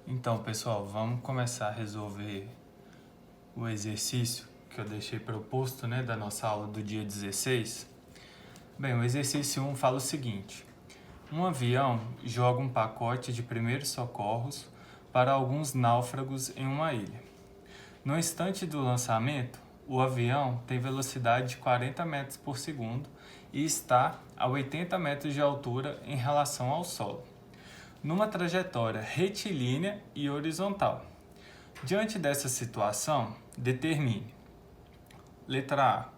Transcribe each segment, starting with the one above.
Então, pessoal, vamos começar a resolver o exercício que eu deixei proposto, da nossa aula do dia 16. Bem, o exercício 1 fala o seguinte: um avião joga um pacote de primeiros socorros para alguns náufragos em uma ilha. No instante do lançamento, o avião tem velocidade de 40 metros por segundo e está a 80 metros de altura em relação ao solo, numa trajetória retilínea e horizontal. Diante dessa situação, determine: letra A,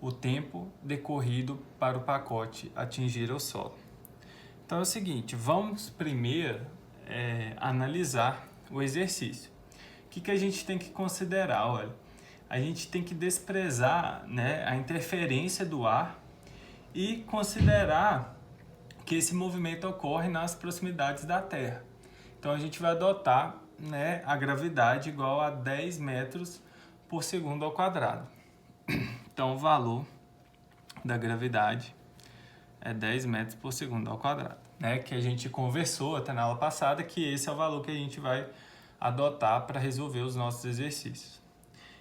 o tempo decorrido para o pacote atingir o solo. Então é o seguinte, vamos primeiro analisar o exercício. O que a gente tem que considerar? Olha, a gente tem que desprezar, a interferência do ar e considerar que esse movimento ocorre nas proximidades da Terra. Então a gente vai adotar, a gravidade igual a 10 metros por segundo ao quadrado. Então o valor da gravidade é 10 metros por segundo ao quadrado, que a gente conversou até na aula passada que esse é o valor que a gente vai adotar para resolver os nossos exercícios.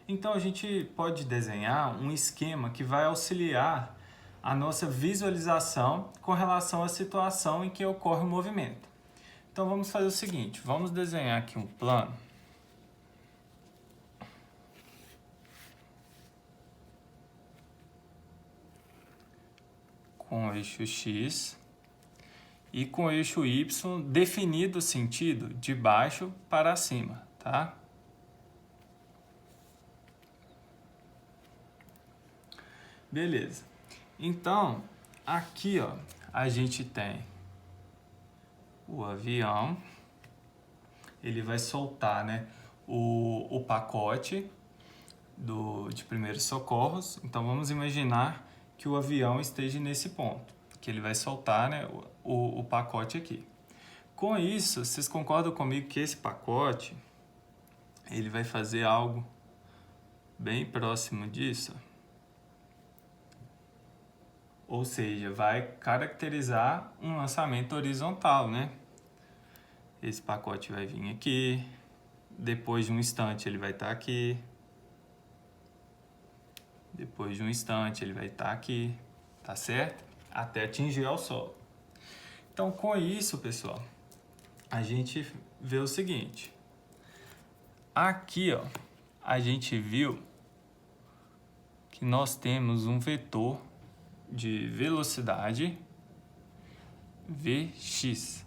Então a gente pode desenhar um esquema que vai auxiliar a nossa visualização com relação à situação em que ocorre o movimento. Então vamos fazer o seguinte, vamos desenhar aqui um plano com o eixo X e com o eixo Y definido o sentido de baixo para cima, tá? Beleza. Então, aqui, a gente tem o avião, ele vai soltar, o pacote de primeiros socorros. Então, vamos imaginar que o avião esteja nesse ponto, que ele vai soltar, o pacote aqui. Com isso, vocês concordam comigo que esse pacote, ele vai fazer algo bem próximo disso? Ou seja, vai caracterizar um lançamento horizontal, Esse pacote vai vir aqui, depois de um instante ele vai estar aqui, depois de um instante ele vai estar aqui, tá certo? Até atingir ao solo. Então, com isso, pessoal, a gente vê o seguinte. Aqui, a gente viu que nós temos um vetor de velocidade Vx,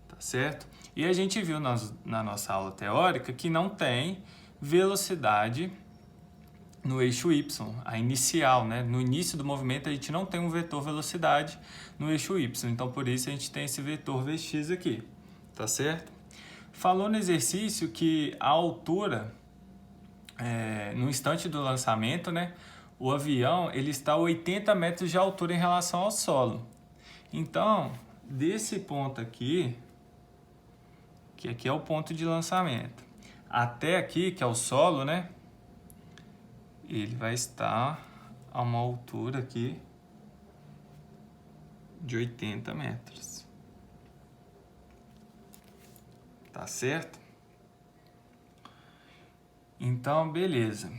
tá certo? E a gente viu na nossa aula teórica que não tem velocidade no eixo Y, a inicial, No início do movimento a gente não tem um vetor velocidade no eixo Y, então por isso a gente tem esse vetor Vx aqui, tá certo? Falou no exercício que a altura, no instante do lançamento, o avião ele está a 80 metros de altura em relação ao solo. Então, desse ponto aqui, que aqui é o ponto de lançamento, até aqui, que é o solo, ele vai estar a uma altura aqui de 80 metros. Tá certo? Então, beleza.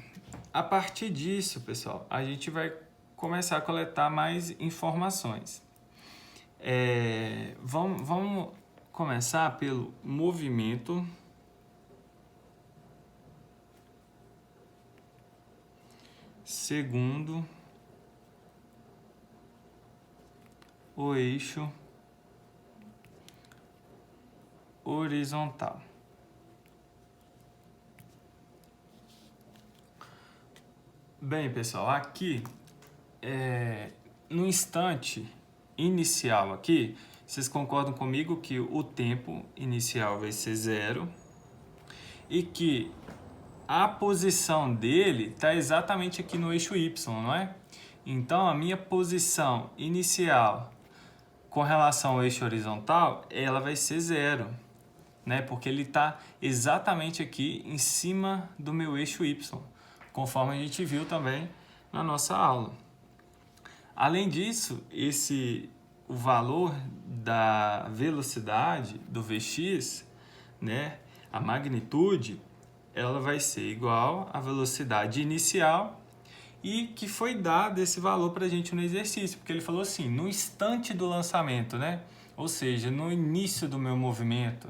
A partir disso, pessoal, a gente vai começar a coletar mais informações. Vamos começar pelo movimento segundo o eixo horizontal. Bem, pessoal, aqui, no instante inicial aqui, vocês concordam comigo que o tempo inicial vai ser 0 e que a posição dele está exatamente aqui no eixo Y, não é? Então, a minha posição inicial com relação ao eixo horizontal, ela vai ser 0, Porque ele está exatamente aqui em cima do meu eixo Y, conforme a gente viu também na nossa aula. Além disso, o valor da velocidade do Vx, né, a magnitude, ela vai ser igual à velocidade inicial e que foi dado esse valor para a gente no exercício, porque ele falou assim, no instante do lançamento, né, ou seja, no início do meu movimento,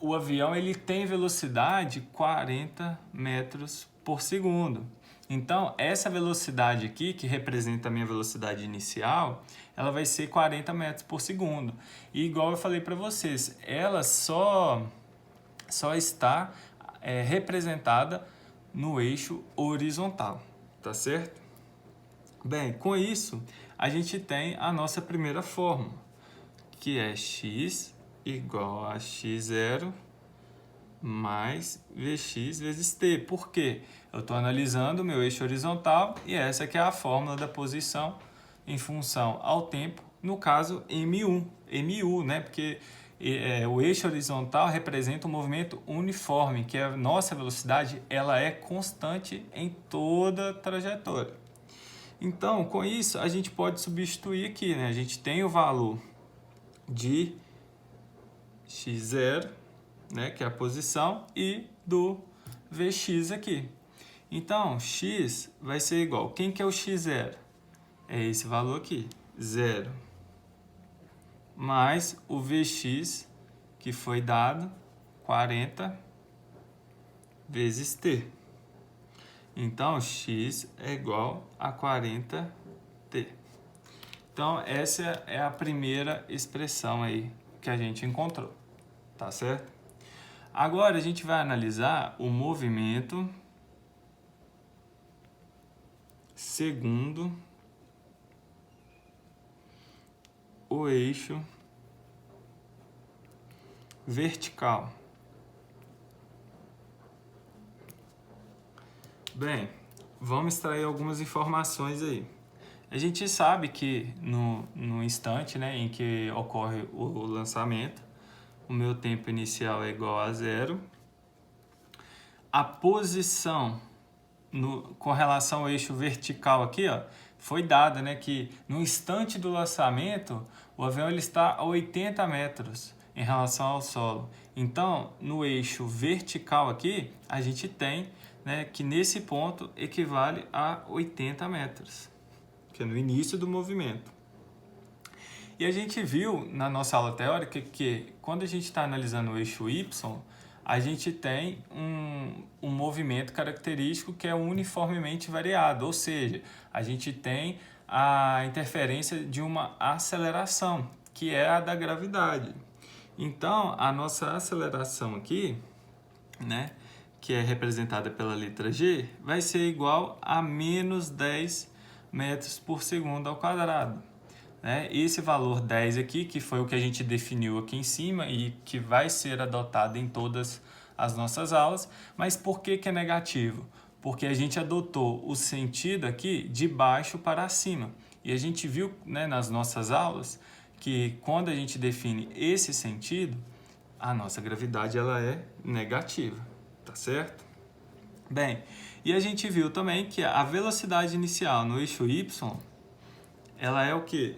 o avião ele tem velocidade 40 metros por segundo. Então, essa velocidade aqui, que representa a minha velocidade inicial, ela vai ser 40 metros por segundo. E igual eu falei para vocês, ela só está representada no eixo horizontal, tá certo? Bem, com isso, a gente tem a nossa primeira fórmula, que é x igual a x0 mais Vx vezes t. Por quê? Eu estou analisando o meu eixo horizontal e essa aqui é a fórmula da posição em função ao tempo, no caso MU, né? Porque o eixo horizontal representa um movimento uniforme, que a nossa velocidade ela é constante em toda a trajetória. Então, com isso, a gente pode substituir aqui, né? A gente tem o valor de x0, né, que é a posição, e do Vx aqui. Então, x vai ser igual. Quem que é o x0? É esse valor aqui, 0. Mais o Vx, que foi dado, 40 vezes t. Então, x é igual a 40t. Então, essa é a primeira expressão aí que a gente encontrou, tá certo? Agora, a gente vai analisar o movimento segundo o eixo vertical. Bem, vamos extrair algumas informações aí. A gente sabe que no instante, né, em que ocorre o lançamento, o meu tempo inicial é igual a 0. A posição com relação ao eixo vertical aqui, ó, foi dada, né, que no instante do lançamento, o avião ele está a 80 metros em relação ao solo. Então, no eixo vertical aqui, a gente tem, né, que nesse ponto equivale a 80 metros, que é no início do movimento. E a gente viu na nossa aula teórica que quando a gente está analisando o eixo Y, a gente tem um movimento característico que é uniformemente variado, ou seja, a gente tem a interferência de uma aceleração, que é a da gravidade. Então, a nossa aceleração aqui, né, que é representada pela letra G, vai ser igual a menos 10 metros por segundo ao quadrado. Esse valor 10 aqui, que foi o que a gente definiu aqui em cima e que vai ser adotado em todas as nossas aulas. Mas por que é negativo? Porque a gente adotou o sentido aqui de baixo para cima. E a gente viu, né, nas nossas aulas que quando a gente define esse sentido, a nossa gravidade ela é negativa, tá certo? Bem, e a gente viu também que a velocidade inicial no eixo Y, ela é o quê?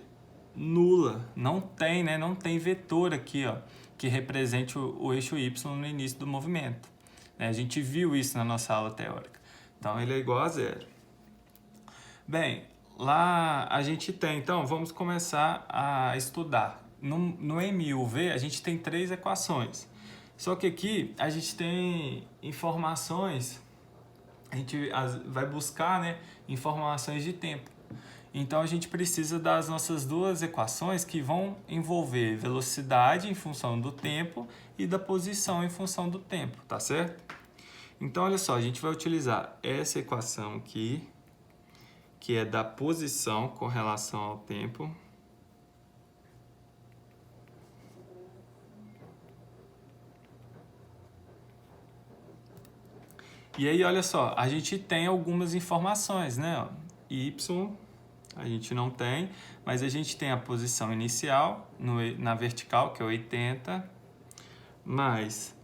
Nula, não tem, né? Não tem vetor aqui, ó, que represente o eixo Y no início do movimento. A gente viu isso na nossa aula teórica. Então, ele é igual a 0. Bem, lá a gente tem, então, vamos começar a estudar. No MUV, a gente tem 3 equações. Só que aqui a gente tem informações, a gente vai buscar, né, informações de tempo. Então, a gente precisa das nossas 2 equações que vão envolver velocidade em função do tempo e da posição em função do tempo, tá certo? Então, olha só, a gente vai utilizar essa equação aqui, que é da posição com relação ao tempo. E aí, olha só, a gente tem algumas informações, né? Y, a gente não tem, mas a gente tem a posição inicial na vertical, que é 80, mais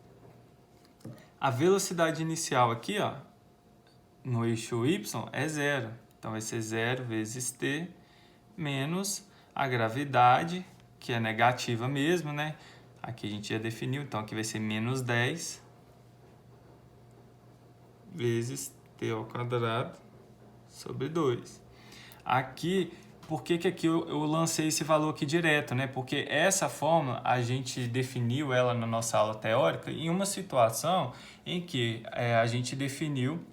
a velocidade inicial aqui, ó, no eixo Y, é 0. Então, vai ser 0 vezes t, menos a gravidade, que é negativa mesmo, né? Aqui a gente já definiu, então aqui vai ser menos 10 vezes t ao quadrado sobre 2. Aqui, por que aqui eu lancei esse valor aqui direto, né? Porque essa fórmula a gente definiu ela na nossa aula teórica em uma situação em que a gente definiu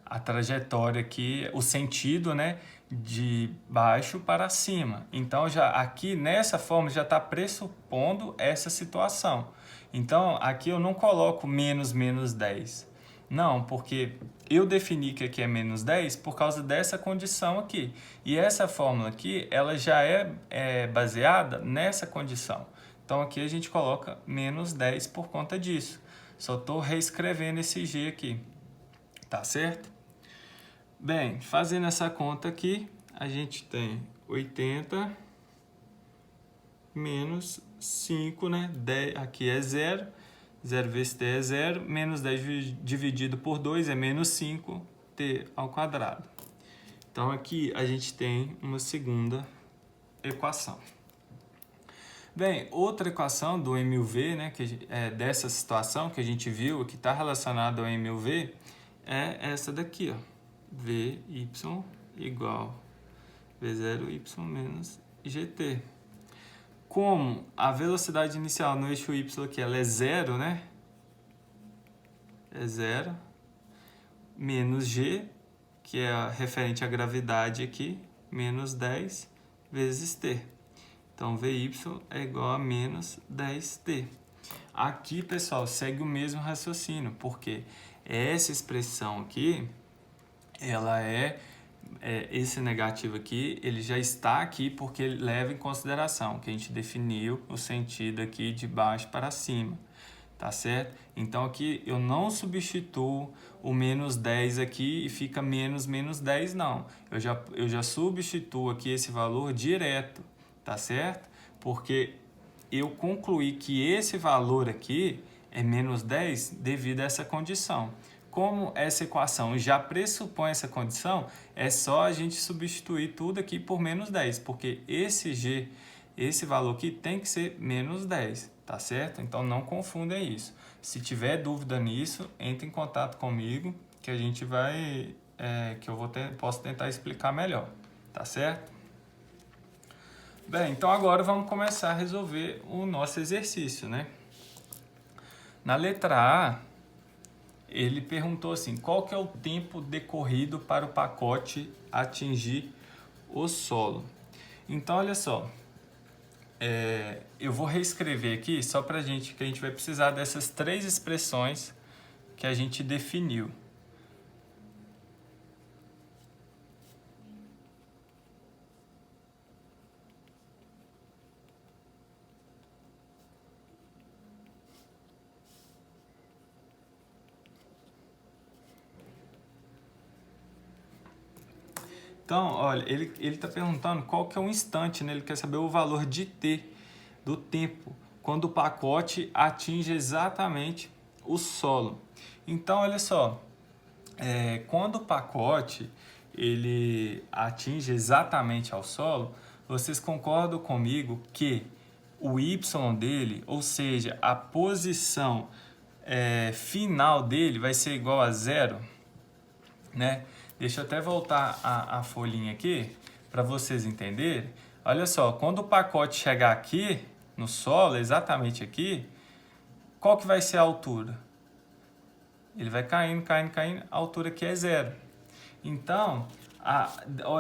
a trajetória aqui, o sentido, né, de baixo para cima. Então, já aqui nessa forma já está pressupondo essa situação. Então, aqui eu não coloco menos 10. Não, porque eu defini que aqui é menos 10 por causa dessa condição aqui. E essa fórmula aqui, ela já é baseada nessa condição. Então, aqui a gente coloca menos 10 por conta disso. Só estou reescrevendo esse G aqui. Tá certo? Bem, fazendo essa conta aqui, a gente tem 80 menos 5, né? 10, aqui é 0. 0 vezes t é 0. Menos 10 dividido por 2 é menos 5t ao quadrado. Então, aqui a gente tem uma segunda equação. Bem, outra equação do MUV, né, que é dessa situação que a gente viu, que está relacionada ao MUV, é essa daqui, ó. Vy igual V0y menos gt. Como a velocidade inicial no eixo y aqui ela é 0, né? É 0. Menos g, que é referente à gravidade aqui, menos 10 vezes t. Então, Vy é igual a menos 10t. Aqui, pessoal, segue o mesmo raciocínio, porque essa expressão aqui, ela esse negativo aqui, ele já está aqui porque ele leva em consideração que a gente definiu o sentido aqui de baixo para cima, tá certo? Então, aqui eu não substituo o menos 10 aqui e fica menos 10, não. Eu já substituo aqui esse valor direto, tá certo? Porque eu concluí que esse valor aqui é menos 10 devido a essa condição. Como essa equação já pressupõe essa condição, é só a gente substituir tudo aqui por menos 10, porque esse valor aqui tem que ser menos 10, tá certo? Então não confunda isso. Se tiver dúvida nisso, entre em contato comigo que a gente vai, posso tentar explicar melhor, tá certo? Bem, então agora vamos começar a resolver o nosso exercício, né? Na letra A, ele perguntou assim, qual que é o tempo decorrido para o pacote atingir o solo? Então, olha só, eu vou reescrever aqui só para que a gente vai precisar dessas três expressões que a gente definiu. Então, olha, ele está perguntando qual que é o instante, né? Ele quer saber o valor de t, do tempo, quando o pacote atinge exatamente o solo. Então, olha só, quando o pacote ele atinge exatamente ao solo, vocês concordam comigo que o y dele, ou seja, a posição final dele vai ser igual a 0, né? Deixa eu até voltar a folhinha aqui para vocês entenderem. Olha só, quando o pacote chegar aqui no solo, exatamente aqui, qual que vai ser a altura? Ele vai caindo, a altura aqui é 0. Então,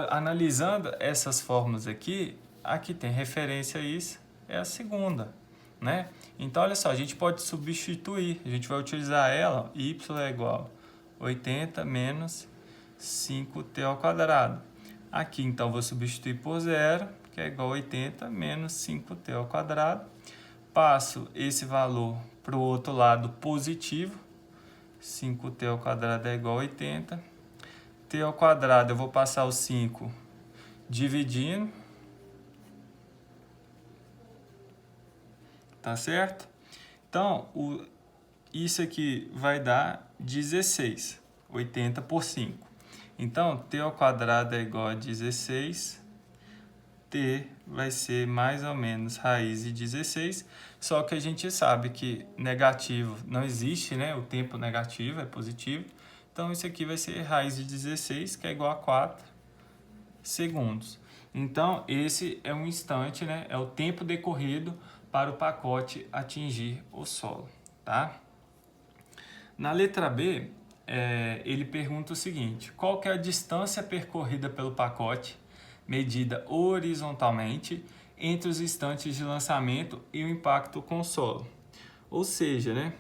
analisando essas fórmulas aqui tem referência a isso, é a segunda, né? Então, olha só, a gente pode substituir, a gente vai utilizar ela, y é igual a 80 menos 5t ao quadrado. Aqui, então, vou substituir por 0, que é igual a 80 menos 5t ao quadrado. Passo esse valor para o outro lado positivo. 5t ao quadrado é igual a 80. T ao quadrado, eu vou passar o 5 dividindo. Tá certo? Então, isso aqui vai dar 16. 80 por 5. Então, t ao quadrado é igual a 16 t vai ser mais ou menos raiz de 16, só que a gente sabe que negativo não existe, né? O tempo negativo é positivo, então isso aqui vai ser raiz de 16, que é igual a 4 segundos. Então, esse é um instante, né? É o tempo decorrido para o pacote atingir o solo, tá? Na letra B, ele pergunta o seguinte: qual que é a distância percorrida pelo pacote, medida horizontalmente, entre os instantes de lançamento e o impacto com o solo? Ou seja, né,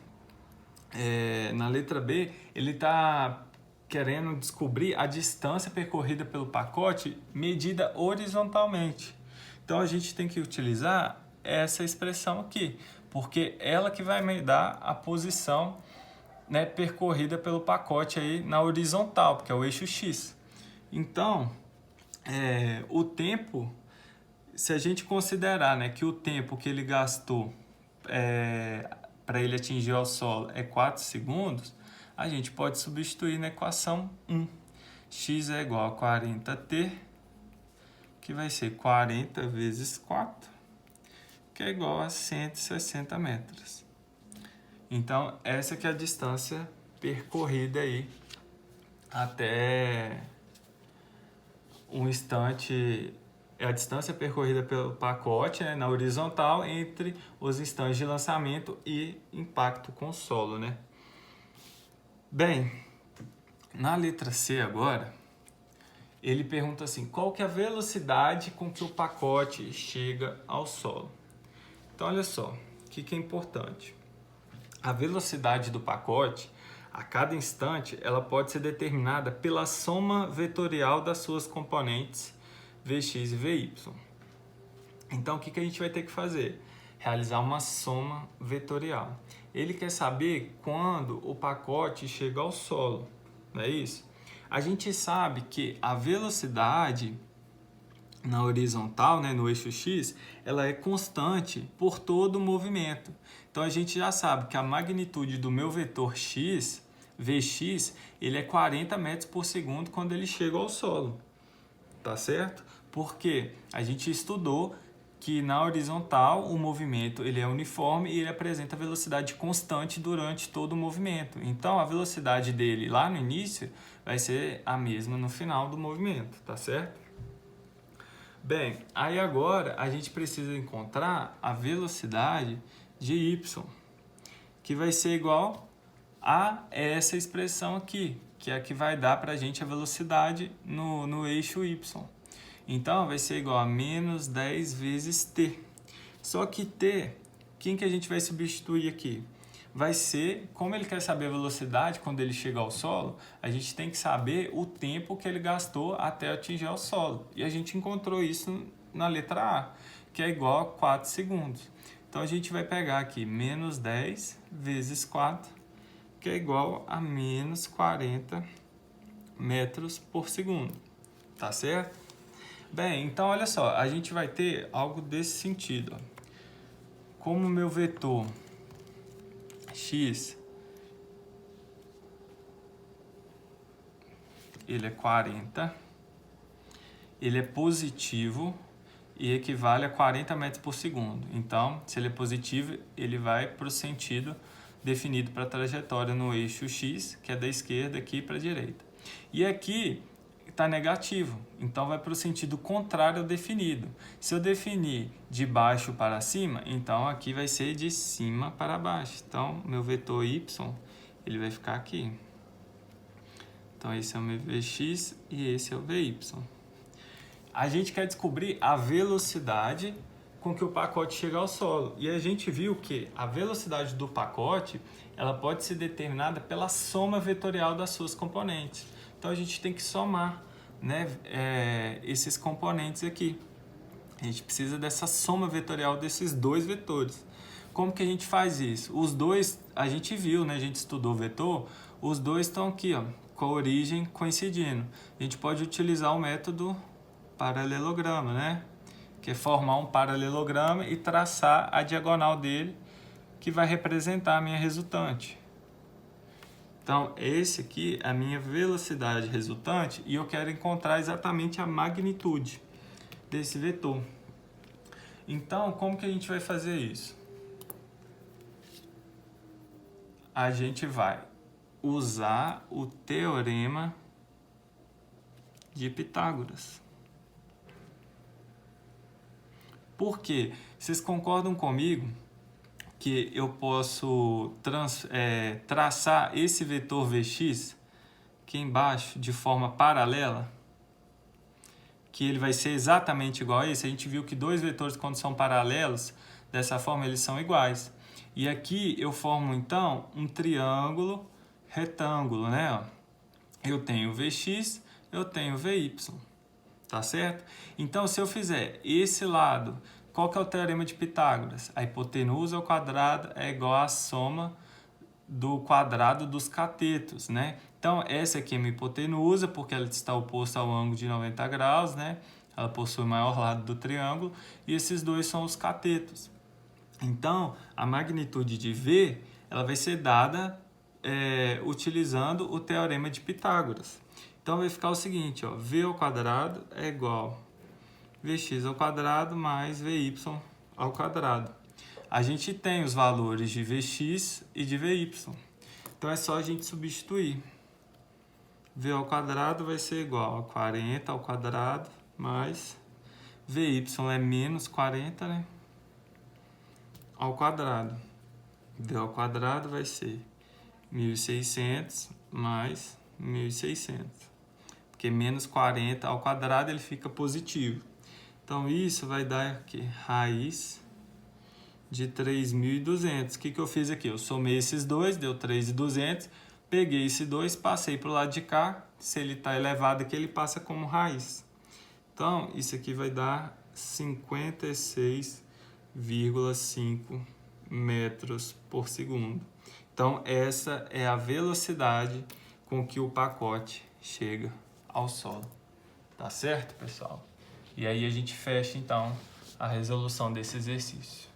na letra B, ele está querendo descobrir a distância percorrida pelo pacote medida horizontalmente. Então, a gente tem que utilizar essa expressão aqui, porque ela que vai me dar a posição, né, percorrida pelo pacote aí na horizontal, porque é o eixo X. Então, o tempo, se a gente considerar, né, que o tempo que ele gastou para ele atingir o solo é 4 segundos, a gente pode substituir na equação 1. X é igual a 40t, que vai ser 40 vezes 4, que é igual a 160 metros. Então, essa que é a distância percorrida aí até um instante, é a distância percorrida pelo pacote, né, na horizontal entre os instantes de lançamento e impacto com o solo, né? Bem, na letra C agora, ele pergunta assim: qual que é a velocidade com que o pacote chega ao solo? Então, olha só, o que é importante. A velocidade do pacote, a cada instante, ela pode ser determinada pela soma vetorial das suas componentes Vx e Vy. Então, o que a gente vai ter que fazer? Realizar uma soma vetorial. Ele quer saber quando o pacote chega ao solo, não é isso? A gente sabe que a velocidade na horizontal, né, no eixo X, ela é constante por todo o movimento. Então, a gente já sabe que a magnitude do meu vetor x, Vx, ele é 40 metros por segundo quando ele chega ao solo, tá certo? Porque a gente estudou que na horizontal o movimento ele é uniforme e ele apresenta velocidade constante durante todo o movimento. Então, a velocidade dele lá no início vai ser a mesma no final do movimento, tá certo? Bem, aí agora a gente precisa encontrar a velocidade de y, que vai ser igual a essa expressão aqui, que é a que vai dar para a gente a velocidade no eixo y. Então, vai ser igual a menos 10 vezes t. Só que t, quem que a gente vai substituir aqui? Vai ser, como ele quer saber a velocidade quando ele chega ao solo, a gente tem que saber o tempo que ele gastou até atingir o solo. E a gente encontrou isso na letra A, que é igual a 4 segundos. Então, a gente vai pegar aqui menos 10 vezes 4, que é igual a menos 40 metros por segundo. Tá certo? Bem, então olha só, a gente vai ter algo desse sentido. Como o meu vetor x, ele é 40, ele é positivo e equivale a 40 metros por segundo. Então, se ele é positivo, ele vai para o sentido definido para a trajetória no eixo x, que é da esquerda aqui para a direita. E aqui está negativo, então vai para o sentido contrário ao definido. Se eu definir de baixo para cima, então aqui vai ser de cima para baixo. Então, meu vetor y, ele vai ficar aqui. Então, esse é o meu Vx e esse é o Vy. A gente quer descobrir a velocidade com que o pacote chega ao solo. E a gente viu que a velocidade do pacote, ela pode ser determinada pela soma vetorial das suas componentes. Então, a gente tem que somar, né, esses componentes aqui. A gente precisa dessa soma vetorial desses dois vetores. Como que a gente faz isso? Os dois, a gente viu, né, a gente estudou vetor, os dois estão aqui, ó, com a origem coincidindo. A gente pode utilizar o método paralelograma, né, que é formar um paralelograma e traçar a diagonal dele, que vai representar a minha resultante. Então, esse aqui é a minha velocidade resultante e eu quero encontrar exatamente a magnitude. desse vetor. Então, como que a gente vai fazer isso? A gente vai usar o teorema de Pitágoras. Por quê? Vocês concordam comigo que eu posso traçar esse vetor Vx aqui embaixo de forma paralela? Que ele vai ser exatamente igual a esse. A gente viu que dois vetores, quando são paralelos, dessa forma eles são iguais. E aqui eu formo, então, um triângulo retângulo, né? Eu tenho Vx, eu tenho Vy, tá certo? Então, se eu fizer esse lado, qual que é o teorema de Pitágoras? A hipotenusa ao quadrado é igual à soma do quadrado dos catetos, né? Então, essa aqui é uma hipotenusa, porque ela está oposta ao ângulo de 90 graus, né? Ela possui o maior lado do triângulo, e esses dois são os catetos. Então, a magnitude de V, ela vai ser dada utilizando o teorema de Pitágoras. Então, vai ficar o seguinte, ó, V ao quadrado é igual a Vx ao quadrado mais Vy ao quadrado. A gente tem os valores de Vx e de Vy. Então, é só a gente substituir. V ao quadrado vai ser igual a 40 ao quadrado mais Vy é menos 40, né? Ao quadrado. V ao quadrado vai ser 1.600 mais 1.600. Porque menos 40 ao quadrado ele fica positivo. Então, isso vai dar aqui, raiz de 3.200. O que eu fiz aqui? Eu somei esses dois, deu 3.200. Peguei esse 2, passei para o lado de cá. Se ele está elevado aqui, ele passa como raiz. Então, isso aqui vai dar 56,5 metros por segundo. Então, essa é a velocidade com que o pacote chega ao solo. Tá certo, pessoal? E aí a gente fecha, então, a resolução desse exercício.